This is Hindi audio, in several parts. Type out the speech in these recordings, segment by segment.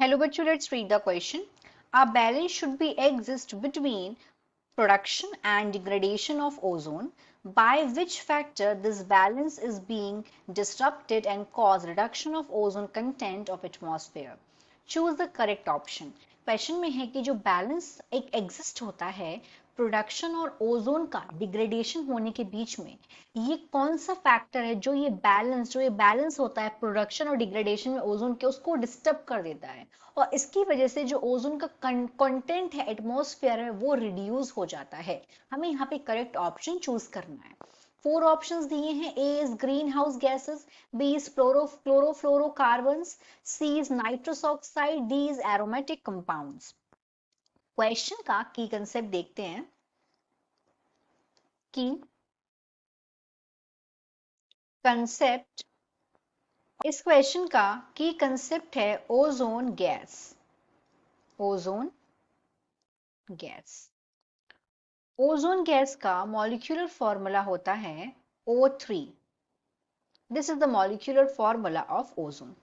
Hello, bachcho, let's read the question. A balance should be exist between production and degradation of ozone, by which factor this balance is being disrupted and cause reduction of ozone content of atmosphere. Choose the correct option. Question में है कि जो बैलेंस एक एग्जिस्ट होता है प्रोडक्शन और ओजोन का डिग्रेडेशन होने के बीच में, ये कौन सा फैक्टर है जो ये बैलेंस होता है प्रोडक्शन और डिग्रेडेशन में ओजोन के, उसको डिस्टर्ब कर देता है और इसकी वजह से जो ओजोन का कंटेंट है एटमॉस्फेयर में वो रिड्यूस हो जाता है। हमें यहाँ पे करेक्ट ऑप्शन चूज करना है। 4 ऑप्शंस दिए हैं। A is green house gases, B is chlorofluorocarbons, C is nitrous oxide, D is aromatic compounds. Question का की कंसेप्ट देखते हैं कि कंसेप्ट, इस क्वेश्चन का की कंसेप्ट है ozone gas. Ozone gas, ozone gas का मॉलिक्यूलर फॉर्मूला होता है O3। This is the molecular formula of ozone.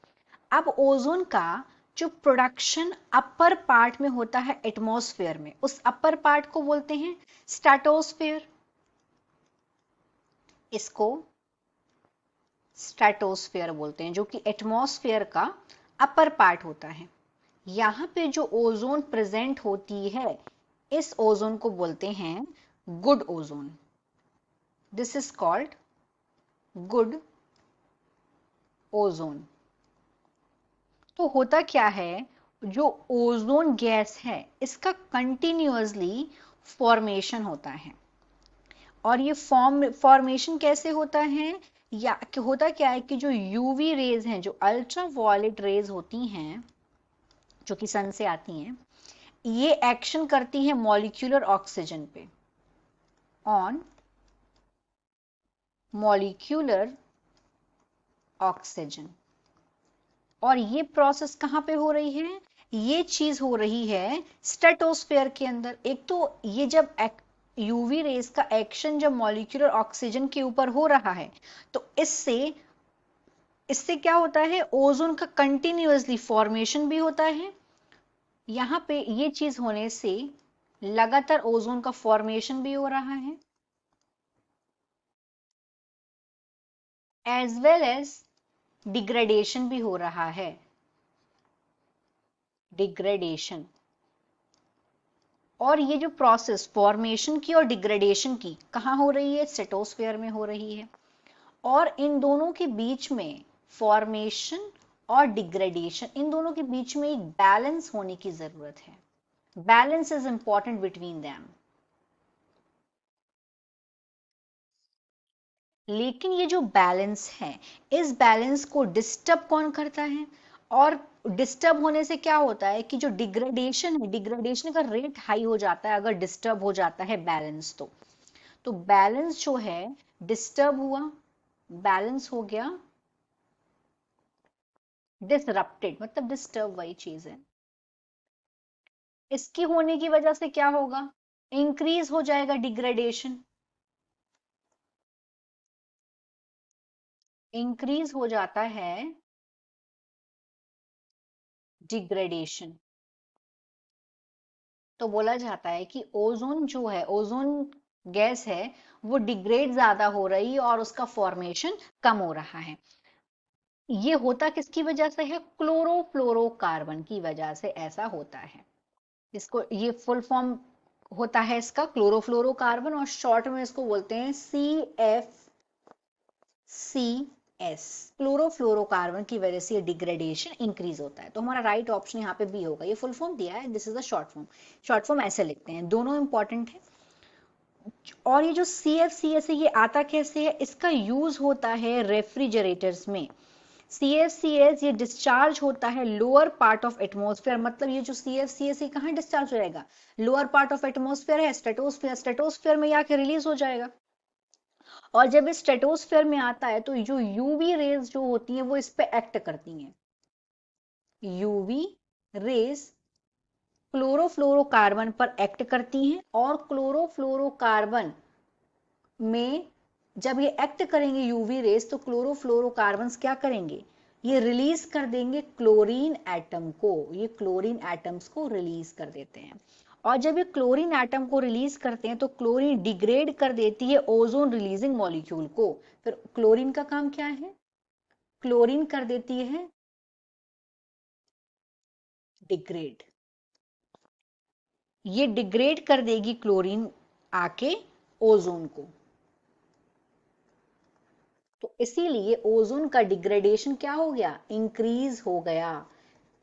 अब ओजोन का जो प्रोडक्शन अपर पार्ट में होता है एटमॉस्फेयर में, उस अपर पार्ट को बोलते हैं स्ट्रेटोस्फेयर। इसको स्ट्रेटोस्फेयर बोलते हैं, जो कि एटमॉस्फेयर का अपर पार्ट होता है। यहां पे जो ओजोन प्रेजेंट होती है, इस ओजोन को बोलते हैं good ozone. This is called good ozone. तो होता क्या है, जो ओजोन गैस है इसका कंटिन्यूअसली फॉर्मेशन होता है। और ये फॉर्मेशन कैसे होता है, या होता क्या है कि जो यूवी रेज हैं, जो अल्ट्रा वायलेट रेज होती हैं जो कि सन से आती हैं, ये एक्शन करती हैं मॉलिक्यूलर ऑक्सीजन पे, ऑन मॉलिक्यूलर ऑक्सीजन। और ये प्रोसेस कहां पे हो रही है, ये चीज हो रही है स्ट्रेटोस्फेयर के अंदर। एक तो ये जब यूवी रेस का एक्शन जब मॉलिक्यूलर ऑक्सीजन के ऊपर हो रहा है, तो इससे इससे क्या होता है, ओजोन का कंटिन्यूअसली फॉर्मेशन भी होता है। यहां पे ये चीज होने से लगातार ओजोन का फॉर्मेशन भी हो रहा है, एज वेल एज डिग्रेडेशन भी हो रहा है। डिग्रेडेशन, और ये जो प्रोसेस फॉर्मेशन की और डिग्रेडेशन की कहाँ हो रही है, स्ट्रेटोस्फेयर में हो रही है। और इन दोनों के बीच में, फॉर्मेशन और डिग्रेडेशन, इन दोनों के बीच में एक बैलेंस होने की जरूरत है। Balance is important between them. लेकिन ये जो बैलेंस है, इस बैलेंस को डिस्टर्ब कौन करता है, और डिस्टर्ब होने से क्या होता है कि जो डिग्रेडेशन है, डिग्रेडेशन का रेट हाई हो जाता है अगर डिस्टर्ब हो जाता है बैलेंस। तो बैलेंस जो है डिस्टर्ब हुआ, बैलेंस हो गया डिसरप्टेड, मतलब डिस्टर्ब वही चीज है। इसकी होने की वजह से क्या होगा, इंक्रीज हो जाएगा डिग्रेडेशन। इंक्रीज हो जाता है डिग्रेडेशन। तो बोला जाता है कि ओजोन जो है, ओजोन गैस है, वो डिग्रेड ज्यादा हो रही है और उसका फॉर्मेशन कम हो रहा है। ये होता किसकी वजह से है, क्लोरोफ्लोरोकार्बन की वजह से ऐसा होता है। इसको, ये फुल फॉर्म होता है इसका क्लोरोफ्लोरोकार्बन, और शॉर्ट में इसको बोलते हैं CFCS। क्लोरोफ्लोरोकार्बन की वजह से ये डिग्रेडेशन इंक्रीज होता है। तो हमारा राइट ऑप्शन यहाँ पे बी होगा। ये फुल फॉर्म दिया है, this is the short form. Short form ऐसे लिखते हैं, दोनों इंपॉर्टेंट है। और ये जो CFCS है, ये आता कैसे है, इसका यूज होता है रेफ्रिजरेटर्स में। CFCS ये डिस्चार्ज होता है लोअर पार्ट ऑफ एटमॉस्फेयर, मतलब ये जो CFCS है कहाँ डिस्चार्ज हो जाएगा, लोअर पार्ट ऑफ एटमॉस्फेयर है, स्ट्रेटोस्फेयर। स्ट्रेटोस्फेयर में आके रिलीज हो जाएगा। और जब इस स्ट्रेटोस्फेयर में आता है तो जो यूवी रेज जो होती हैं वो इस पे एक्ट करती हैं। यूवी रेज क्लोरोफ्लोरोकार्बन पर एक्ट करती हैं, और क्लोरोफ्लोरोकार्बन में जब ये एक्ट करेंगे यूवी रेज, तो क्लोरोफ्लोरोकार्बन्स क्या करेंगे, ये रिलीज कर देंगे क्लोरीन एटम को, ये क्लोरीन एटम्स को रिलीज कर देते हैं। और जब ये क्लोरीन एटम को रिलीज करते हैं तो क्लोरीन डिग्रेड कर देती है ओजोन रिलीजिंग मॉलिक्यूल को। फिर क्लोरीन का काम क्या है, क्लोरीन कर देती है डिग्रेड, ये डिग्रेड कर देगी क्लोरीन आके ओजोन को। तो इसीलिए ओजोन का डिग्रेडेशन क्या हो गया, इंक्रीज हो गया।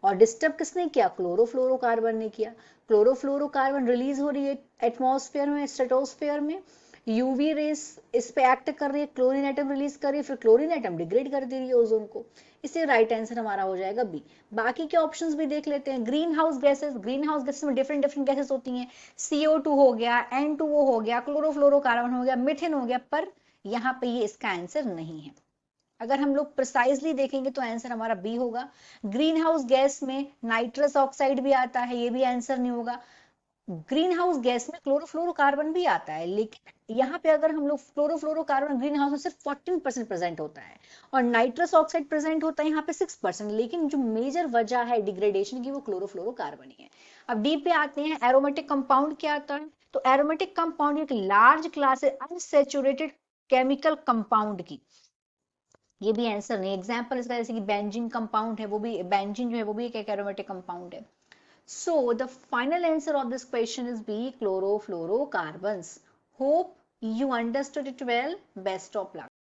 और डिस्टर्ब किसने किया, क्लोरोफ्लोरोकार्बन ने किया। क्लोरोफ्लोरोकार्बन रिलीज हो रही है एटमॉस्फेयर में, स्ट्रेटोस्फेयर में, यूवी रेस इस पे एक्ट कर रही है, क्लोरीन एटम रिलीज कर रही है, फिर क्लोरीन एटम डिग्रेड कर दे रही है ओजोन को। इससे राइट आंसर हमारा हो जाएगा बी। बाकी के ऑप्शंस भी देख लेते हैं। Green house gases, green house gases में डिफरेंट डिफरेंट गैसेस होती हैं, CO2 हो गया, N2O हो गया, क्लोरोफ्लोरोकार्बन हो गया, मिथेन हो गया, पर यहाँ पे ये इसका आंसर नहीं है। अगर हम लोग प्रिसाइजली देखेंगे तो आंसर हमारा बी होगा। ग्रीन हाउस गैस में नाइट्रस ऑक्साइड भी आता है, ये भी आंसर नहीं होगा। ग्रीन हाउस गैस में क्लोरोफ्लोरोकार्बन भी आता है, लेकिन यहाँ पे अगर हम लोग क्लोरोफ्लोरोकार्बन ग्रीन हाउस में सिर्फ 14% प्रेजेंट होता है और नाइट्रस ऑक्साइड प्रेजेंट होता है यहाँ पे 6%, लेकिन जो मेजर वजह है डिग्रेडेशन की वो क्लोरोफ्लोरोकार्बन ही है। अब डी पे आते हैं, एरोमेटिक कंपाउंड क्या आता है। तो एरोमेटिक कंपाउंड एक लार्ज क्लास है अनसैचुरेटेड केमिकल कंपाउंड की, ये भी आंसर नहीं। एग्जाम्पल इसका जैसे कि बेंजीन कंपाउंड है, वो भी बेंजीन जो है वो भी एक एरोमेटिक कंपाउंड है। So the final answer of this question is B, chlorofluorocarbons. Hope you understood it well. Best of luck.